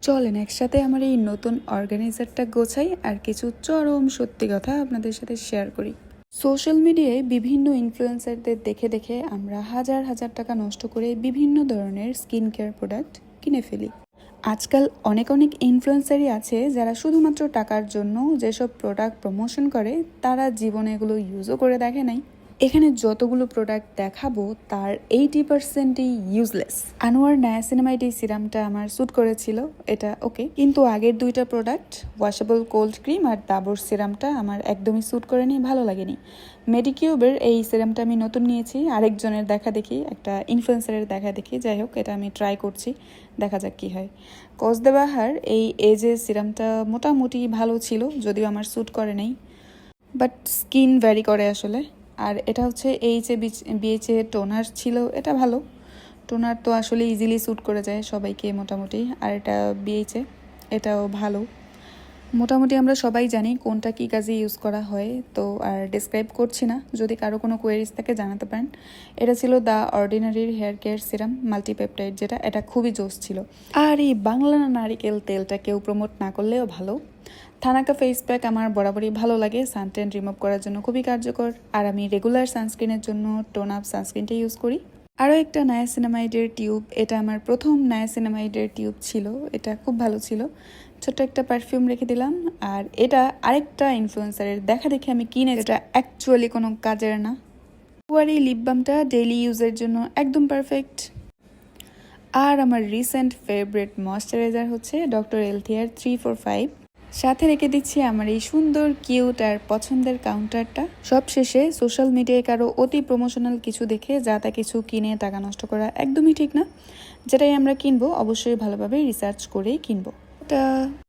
চলেন একসাথে আমার এই নতুন অর্গানাইজারটা গোছাই আর কিছু চরম সত্যি কথা আপনাদের সাথে শেয়ার করি। সোশ্যাল মিডিয়ায় বিভিন্ন ইনফ্লুয়েন্সারদের দেখে দেখে আমরা হাজার হাজার টাকা নষ্ট করে বিভিন্ন ধরনের স্কিন কেয়ার প্রোডাক্ট কিনে ফেলি। আজকাল অনেক অনেক ইনফ্লুয়েন্সারই আছে যারা শুধুমাত্র টাকার জন্য যেসব প্রোডাক্ট প্রমোশন করে তারা জীবনে এগুলো ইউজও করে দেখে নাই। এখানে যতগুলো প্রোডাক্ট দেখাবো তার 80%ই ইউজলেস। আনোয়ার নায়াসিনামাইড এই সিরামটা আমার স্যুট করেছিল, এটা ওকে, কিন্তু আগের দুইটা প্রোডাক্ট ওয়াশেবল কোল্ড ক্রিম আর ডাবর সিরামটা আমার একদমই স্যুট করেনি, ভালো লাগেনি। মেডিকিউবের এই সিরামটা আমি নতুন নিয়েছি আরেকজনের দেখা দেখি, একটা ইনফ্লুয়েন্সারের দেখা দেখি, যাই হোক এটা আমি ট্রাই করছি, দেখা যাক কী হয়। কসদেবাহার এই এজে সিরামটা মোটামুটি ভালো ছিল, যদিও আমার স্যুট করে নেই, বাট স্কিন ভ্যারি করে আসলে। আর এটা হচ্ছে বিএইচএ টোনার ছিল, এটা ভালো। টোনার তো আসলে ইজিলি স্যুট করে যায় সবাইকে মোটামুটি, আর এটা বিএইচএ, এটাও ভালো। মোটামুটি আমরা সবাই জানি কোনটা কী কাজে ইউজ করা হয়, তো আর ডিসক্রাইব করছি না, যদি কারো কোনো কোয়েরিজ থাকে জানাতে পারেন। এটা ছিল দ্য অর্ডিনারির হেয়ার কেয়ার সিরাম মাল্টিপেপটাইড, যেটা এটা খুবই জোস ছিল। আর এই বাংলা নারিকেল তেলটা কেউ প্রমোট না করলেও ভালো। থানাকা ফেস প্যাক আমার বরাবরই ভালো লাগে, সানটেন রিমুভ করার জন্য খুবই কার্যকর। আর আমি রেগুলার সানস্ক্রিনের জন্য টোন আপ সানস্ক্রিনটা ইউজ করি। আরও একটা নায়াসিনামাইডের টিউব, এটা আমার প্রথম নায়াসিনামাইডের টিউব ছিল, এটা খুব ভালো ছিল। ছোট্ট একটা পারফিউম রেখে দিলাম। আর এটা আরেকটা ইনফ্লুয়েন্সারের দেখা দেখে আমি কিনে, এটা অ্যাকচুয়ালি কোনো কাজের না। আর এই লিপ বামটা ডেইলি ইউজের জন্য একদম পারফেক্ট। আর আমার রিসেন্ট ফেভারিট ময়শ্চারাইজার হচ্ছে ডক্টর এলথিয়ার 345। সাথে রেখে দিচ্ছি আমার এই সুন্দর কিউট আর পছন্দের কাউন্টারটা। সব শেষে সোশ্যাল মিডিয়ায় কারো অতি প্রমোশনাল কিছু দেখে যা তা কিছু কিনে টাকা নষ্ট করা একদমই ঠিক না। যেটাই আমরা কিনবো অবশ্যই ভালোভাবে রিসার্চ করেই কিনবো। এটা